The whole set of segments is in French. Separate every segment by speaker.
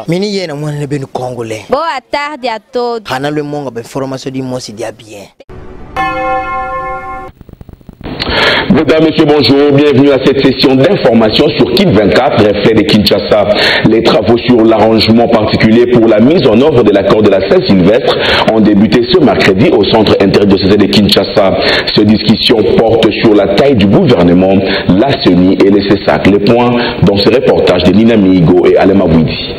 Speaker 1: Mini yena mwana ne benu congolais.
Speaker 2: Boa tarde a todos.
Speaker 1: Hana le monga ben formation du mosi dia bien.
Speaker 3: Mesdames, Messieurs, bonjour. Bienvenue à cette session d'information sur Kit 24, reflet de Kinshasa. Les travaux sur l'arrangement particulier pour la mise en œuvre de l'accord de la Saint-Sylvestre ont débuté ce mercredi au centre interdiocésain de Kinshasa. Ces discussions portent sur la taille du gouvernement, la CENI et les CESAC. Les points dans ce reportage de Nina Mihigo et Alema Bouidi.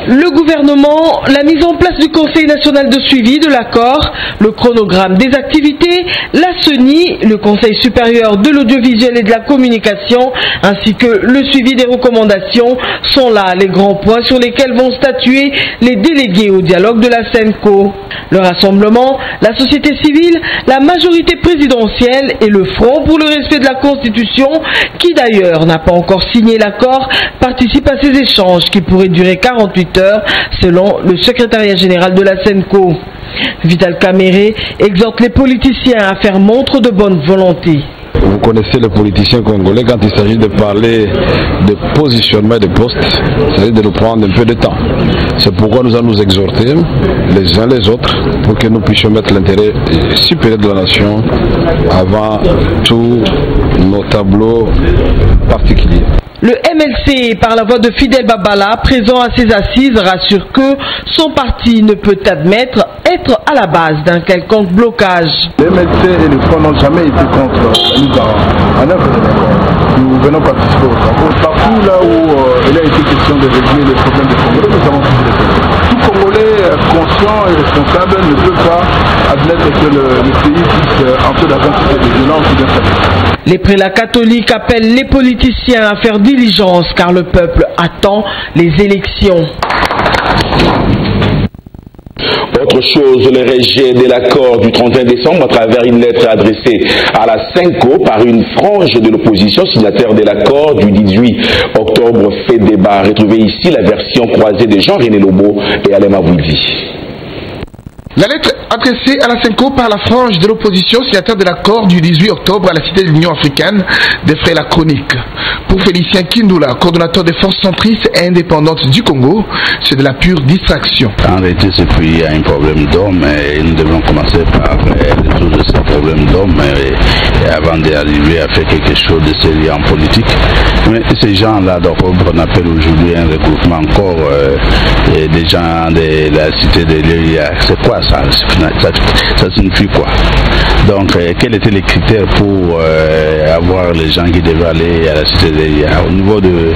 Speaker 4: Le gouvernement, la mise en place du Conseil national de suivi de l'accord, le chronogramme des activités, la CENI, le Conseil supérieur de l'audiovisuel et de la communication, ainsi que le suivi des recommandations sont là les grands points sur lesquels vont statuer les délégués au dialogue de la SENCO. Le rassemblement, la société civile, la majorité présidentielle et le Front pour le respect de la Constitution, qui d'ailleurs n'a pas encore signé l'accord, participent à ces échanges qui pourraient durer 48 heures selon le secrétariat général de la SENCO. Vital Kamere exhorte les politiciens à faire montre de bonne volonté.
Speaker 5: Vous connaissez les politiciens congolais, quand il s'agit de parler de positionnement de postes, il s'agit de nous prendre un peu de temps. C'est pourquoi nous allons nous exhorter les uns les autres pour que nous puissions mettre l'intérêt supérieur de la nation avant tous nos tableaux particuliers.
Speaker 4: Le MLC, par la voix de Fidel Babala, présent à ses assises, rassure que son parti ne peut admettre être à la base d'un quelconque blocage.
Speaker 6: Le MLC et le Front n'ont jamais été contre la mise en œuvre de l'accord. Nous venons participer aux travaux. Partout là où il a été question de régler les problèmes des Congolais, nous avons toujours les problèmes. Tout Congolais conscient et responsable ne peut pas admettre que le pays puisse entrer dans un système de violence ou d'instabilité.
Speaker 4: Les prélats catholiques appellent les politiciens à faire diligence car le peuple attend les élections.
Speaker 3: Autre chose, le rejet de l'accord du 31 décembre à travers une lettre adressée à la SENCO par une frange de l'opposition signataire de l'accord du 18 octobre fait débat. Retrouvez ici la version croisée de Jean-René Lobo et Alema Bouidi.
Speaker 7: La lettre adressée à la SENCO par la frange de l'opposition signataire de l'accord du 18 octobre à la Cité de l'Union africaine défraie la chronique. Pour Félicien Kindoula, coordonnateur des forces centristes et indépendantes du Congo, c'est de la pure distraction.
Speaker 8: En réalité, ce pays a un problème d'homme et nous devons commencer par résoudre ce problème d'homme avant d'arriver à faire quelque chose de sérieux en politique. Mais ces gens-là, on appelle aujourd'hui un regroupement encore des gens de la Cité de l'UIA. C'est quoi ça signifie quoi? Donc, quels étaient les critères pour avoir les gens qui devaient aller à la Cité de l'UIA? Au niveau des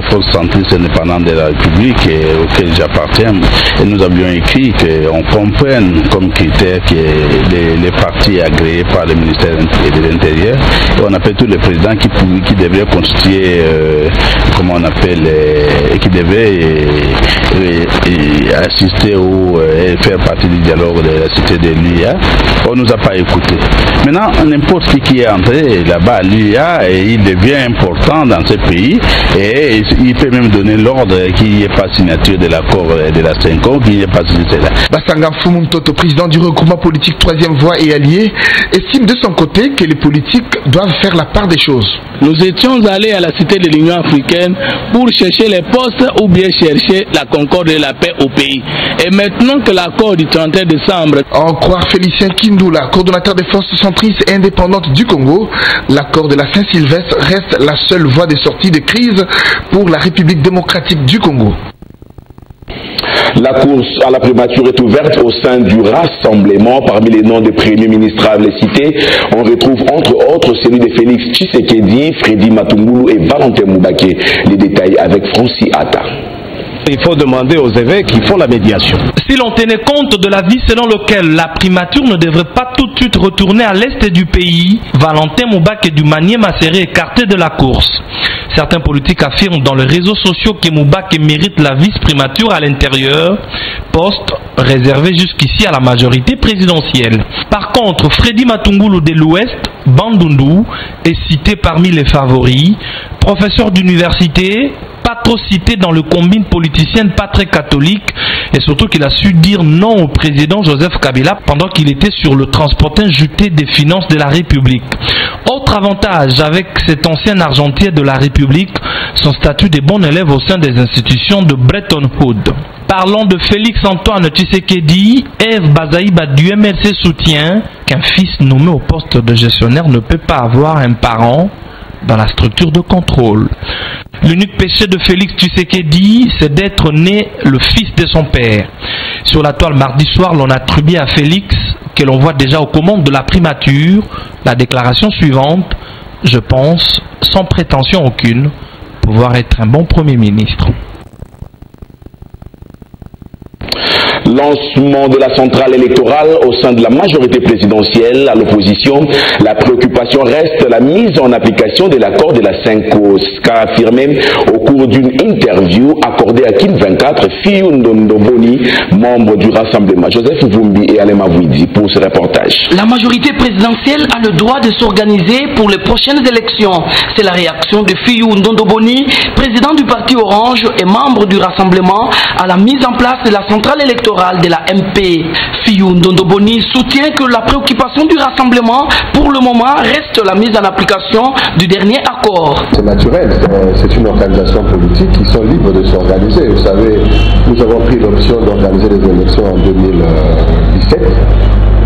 Speaker 8: forces centristes indépendantes de la République auxquelles j'appartiens, nous avions écrit qu'on comprenne comme critère que les partis agréés par le ministère de l'Intérieur, on appelle tous les présidents qui devaient constituer, comment on appelle, qui devaient assister ou faire partie du dialogue de la Cité de l'UIA. On ne nous a pas écoutés. Maintenant, n'importe qui est entré là-bas à l'UIA, il devient important dans ce pays et il peut même donner l'ordre qu'il n'y ait pas signature de l'accord de la SENCO, qu'il n'y ait pas signature.
Speaker 7: Bassanga Foumountoto, président du regroupement politique Troisième Voie et allié, estime de son côté que les politiques doivent faire la part des choses.
Speaker 9: Nous étions allés à la Cité de l'Union africaine pour chercher les postes ou bien chercher la concorde et la paix au pays. Et maintenant que l'accord du 31 décembre...
Speaker 7: En croire Félicien Kindoula, coordonnateur des forces centristes et indépendantes du Congo, l'accord de la Saint-Sylvestre reste la seule voie de sortie de crise pour la République démocratique du Congo.
Speaker 3: La course à la primature est ouverte au sein du rassemblement. Parmi les noms des premiers ministrables cités, on retrouve entre autres celui de Félix Tshisekedi, Freddy Matungulu et Valentin Moubaké. Les détails avec Francis Atta.
Speaker 10: Il faut demander aux évêques qui font la médiation.
Speaker 11: Si l'on tenait compte de l'avis selon lequel la primature ne devrait pas tout de suite retourner à l'est du pays, Valentin Moubaké du Maniema serait écarté de la course. Certains politiques affirment dans les réseaux sociaux que Moubaké mérite la vice-primature à l'intérieur, poste réservé jusqu'ici à la majorité présidentielle. Par contre, Freddy Matungulu de l'Ouest, Bandundu, est cité parmi les favoris. Professeur d'université, pas trop cité dans le combine politicienne, pas très catholique, et surtout qu'il a su dire non au président Joseph Kabila pendant qu'il était sur le transporteur juté des finances de la République. Autre avantage avec cet ancien argentier de la République, son statut de bon élève au sein des institutions de Bretton Woods. Parlons de Félix Antoine Tshisekedi. Eve Bazaïba du MLC soutient qu'un fils nommé au poste de gestionnaire ne peut pas avoir un parent dans la structure de contrôle. L'unique péché de Félix Tshisekedi, c'est d'être né le fils de son père. Sur la toile mardi soir, l'on attribue à Félix, que l'on voit déjà aux commandes de la primature, la déclaration suivante: je pense, sans prétention aucune, pouvoir être un bon Premier ministre.
Speaker 3: Lancement de la centrale électorale au sein de la majorité présidentielle. À l'opposition, la préoccupation reste la mise en application de l'accord de la 5 causes, qu'a affirmé au cours d'une interview accordée à Kin 24 Fiyundondoboni, membre du Rassemblement. Joseph Vumbi et Alema Vouidi pour ce reportage.
Speaker 12: La majorité présidentielle a le droit de s'organiser pour les prochaines élections. C'est la réaction de Fiyundondoboni, président du parti Orange et membre du Rassemblement, à la mise en place de la centrale électorale de la MP. Fiyundondoboni soutient que la préoccupation du Rassemblement pour le moment reste la mise en application du dernier accord.
Speaker 6: C'est naturel, c'est une organisation politique, ils sont libres de s'organiser. Vous savez, nous avons pris l'option d'organiser les élections en 2017.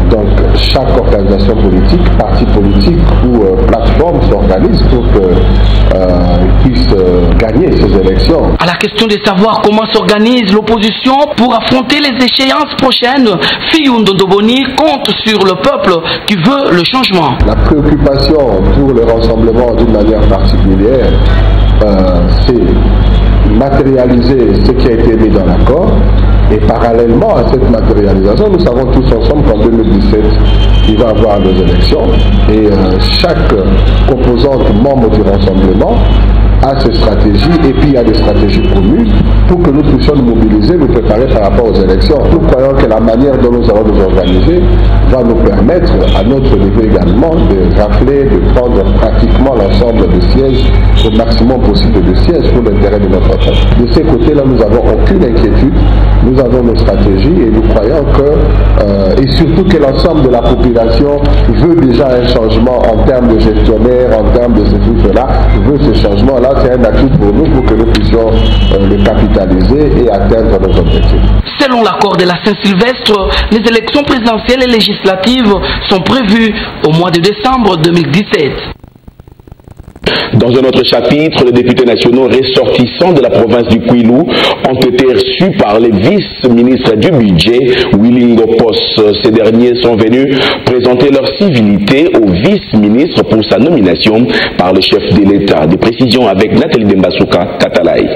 Speaker 6: Donc chaque organisation politique, parti politique ou plateforme s'organise pour qu'ils puissent gagner ces élections.
Speaker 12: À la question de savoir comment s'organise l'opposition pour affronter les échéances prochaines, Fiyundondoboni compte sur le peuple qui veut le changement.
Speaker 6: La préoccupation pour le rassemblement d'une manière particulière, c'est matérialiser ce qui a été mis dans l'accord. Et parallèlement à cette matérialisation, nous savons tous ensemble qu'en 2017, il va y avoir des élections. Et chaque composante membre du Rassemblement a ses stratégies et puis il y a des stratégies communes pour que nous puissions nous mobiliser, nous préparer par rapport aux élections. Nous croyons que la manière dont nous allons nous organiser va nous permettre, à notre niveau également, de rafler, de prendre pratiquement l'ensemble des sièges, au maximum possible de sièges pour l'intérêt de notre peuple. De ces côtés-là, nous n'avons aucune inquiétude, nous avons nos stratégies et nous croyons que, et surtout que l'ensemble de la population veut déjà un changement en termes de gestionnaire, en termes de ceci, cela, veut ce changement-là. C'est un atout pour nous pour que nous puissions le capitaliser et atteindre nos objectifs.
Speaker 12: Selon l'accord de la Saint-Sylvestre, les élections présidentielles et législatives sont prévues au mois de décembre 2017.
Speaker 3: Dans un autre chapitre, les députés nationaux ressortissants de la province du Kwilu ont été reçus par les vice-ministres du budget, Willingo Post. Ces derniers sont venus présenter leur civilité au vice-ministre pour sa nomination par le chef de l'État. Des précisions avec Nathalie Dembasuka Katalai.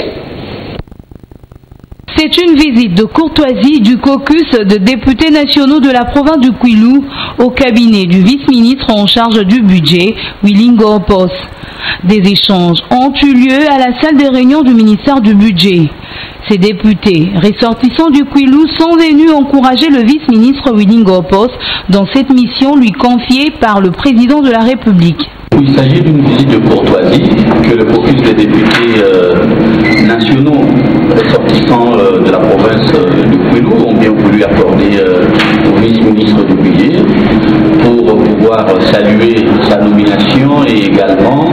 Speaker 2: C'est une visite de courtoisie du caucus de députés nationaux de la province du Kwilu au cabinet du vice-ministre en charge du budget, Willingo Post. Des échanges ont eu lieu à la salle des réunions du ministère du budget. Ces députés ressortissants du Kwilu sont venus encourager le vice-ministre Willingo Post dans cette mission lui confiée par le président de la République.
Speaker 13: Il s'agit d'une visite de courtoisie que le caucus des députés nationaux ressortissants de la province du Kwilu ont bien voulu accorder au vice-ministre du budget pour pouvoir saluer sa nomination et également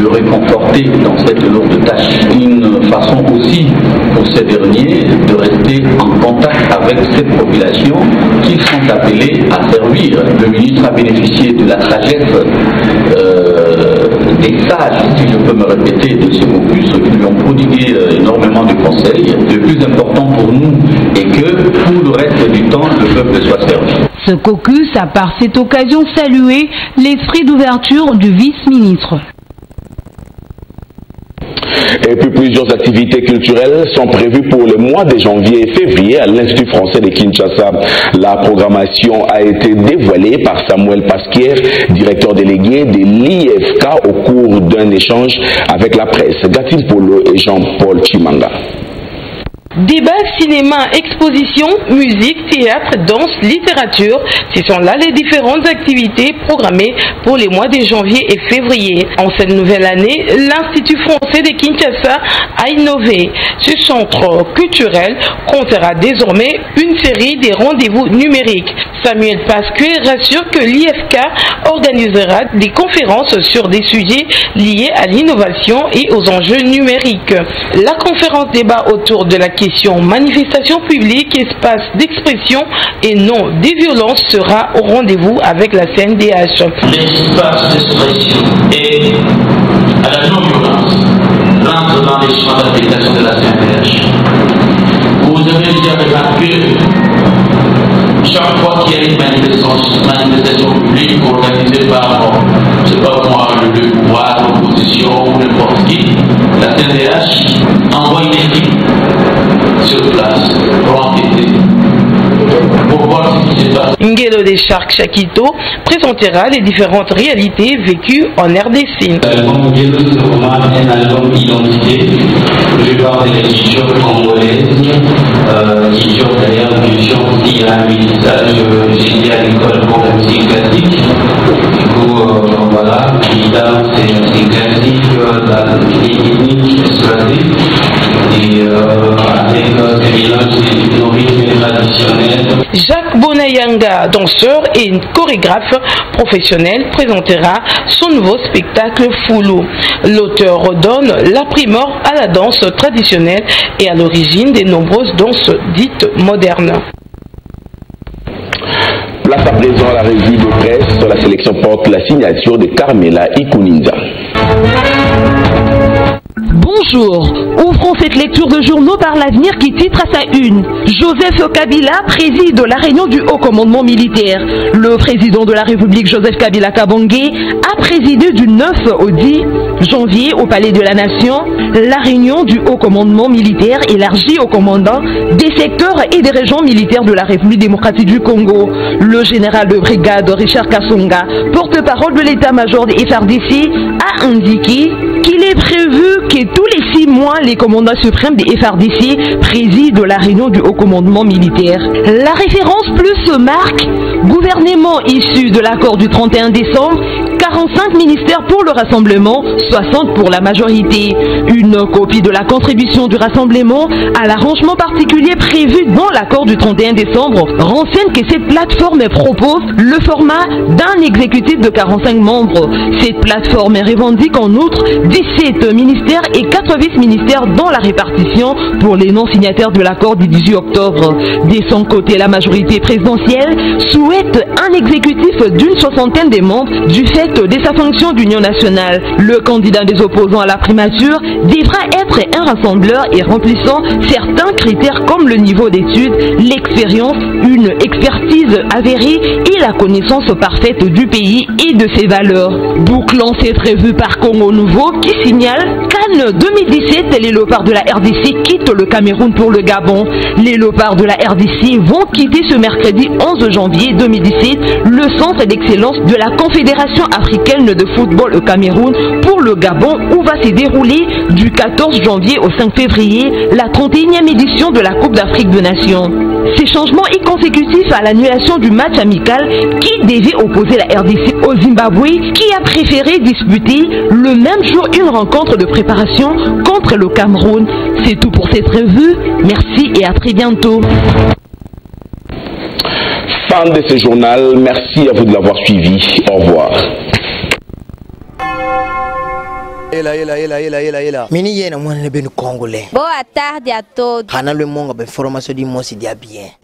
Speaker 13: le réconforter dans cette lourde tâche. Une façon aussi pour ces derniers de rester en contact avec cette population qu'ils sont appelés à servir. Le ministre a bénéficié de la sagesse des sages, si je peux me répéter, de ce caucus qui lui ont prodigué énormément de conseils. Le plus important pour nous est que tout le reste du temps, le peuple soit servi.
Speaker 2: Ce caucus a par cette occasion salué l'esprit d'ouverture du vice-ministre.
Speaker 3: Et puis plusieurs activités culturelles sont prévues pour les mois de janvier et février à l'Institut français de Kinshasa. La programmation a été dévoilée par Samuel Pasquier, directeur délégué de l'IFK, au cours d'un échange avec la presse. Gatine Polo et Jean-Paul Chimanga.
Speaker 4: Débat, cinéma, exposition, musique, théâtre, danse, littérature, ce sont là les différentes activités programmées pour les mois de janvier et février. En cette nouvelle année, l'Institut français de Kinshasa a innové. Ce centre culturel comptera désormais une série de rendez-vous numériques. Samuel Pasquet rassure que l'IFK organisera des conférences sur des sujets liés à l'innovation et aux enjeux numériques. La conférence débat autour de la question manifestation publique, espace d'expression et non des violences sera au rendez-vous avec la CNDH.
Speaker 13: L'espace d'expression et à la non-violence rentre dans les champs d'application de la CNDH. Vous avez déjà remarqué chaque fois qu'il y a une manifestation publique organisée par, je ne sais pas moi, le pouvoir, l'opposition ou n'importe qui, la CNDH envoie une équipe sur place pour enquêter, pour voir ce qui se passe.
Speaker 4: Ngelo de Shark Shakito présentera les différentes réalités vécues en RDC.
Speaker 13: L'album Ngelo, c'est vraiment un album d'identité. Je parle des religions congolaises, religions d'ailleurs, religions qui a un message, j'ai dit à l'école pour la musique classique. Du coup, voilà, évidemment, c'est classique, les techniques exploitées, et avec des mélanges rythmiques traditionnels.
Speaker 4: Jacques Bonayanga, danseur et chorégraphe professionnel, présentera son nouveau spectacle Foulou. L'auteur redonne la primeur à la danse traditionnelle et à l'origine des nombreuses danses dites modernes.
Speaker 3: Place à présent à la revue de presse. La sélection porte la signature de Carmela Ikuninza.
Speaker 14: Bonjour, ouvrons cette lecture de journaux par l'avenir qui titre à sa une. Joseph Kabila préside la réunion du haut commandement militaire. Le président de la République Joseph Kabila Kabange a présidé du 9 au 10 janvier au Palais de la Nation la réunion du haut commandement militaire élargie aux commandants des secteurs et des régions militaires de la République démocratique du Congo. Le général de brigade Richard Kasonga, porte-parole de l'état-major des FARDC, a indiqué qu'il est prévu que tous les 6 mois, les commandants suprêmes des FARDC président la réunion du haut commandement militaire. La référence plus marque gouvernement issu de l'accord du 31 décembre, 45 ministères pour le rassemblement, 60 pour la majorité. Une copie de la contribution du rassemblement à l'arrangement particulier prévu dans l'accord du 31 décembre renseigne que cette plateforme propose le format d'un exécutif de 45 membres. Cette plateforme revendique en outre 17 ministères et 4 vice-ministères dans la répartition pour les non-signataires de l'accord du 18 octobre. De son côté, la majorité présidentielle souhaite un exécutif d'une 60aine de membres du fait de sa fonction d'union nationale. Le candidat des opposants à la primature devra être un rassembleur et remplissant certains critères comme le niveau d'études, l'expérience, une expertise avérée et la connaissance parfaite du pays et de ses valeurs. Bouclant cette revue par Congo Nouveau qui signale qu'en 2017, les léopards de la RDC quittent le Cameroun pour le Gabon. Les léopards de la RDC vont quitter ce mercredi 11 janvier 2017 le centre d'excellence de la Confédération africaine de football au Cameroun pour le Gabon où va se dérouler du 14 janvier au 5 février la 31e édition de la Coupe d'Afrique des Nations. Ces changements est consécutif à l'annulation du match amical qui devait opposer la RDC au Zimbabwe qui a préféré disputer le même jour une rencontre de préparation contre le Cameroun. C'est tout pour cette revue. Merci et à très bientôt.
Speaker 3: Fin de ce journal. Merci à vous de l'avoir suivi. Au revoir.
Speaker 1: Mini yena mwana benu Congolais.
Speaker 15: Boa tarde a todos.
Speaker 1: Hana le monga ben formation di mosi dia bien.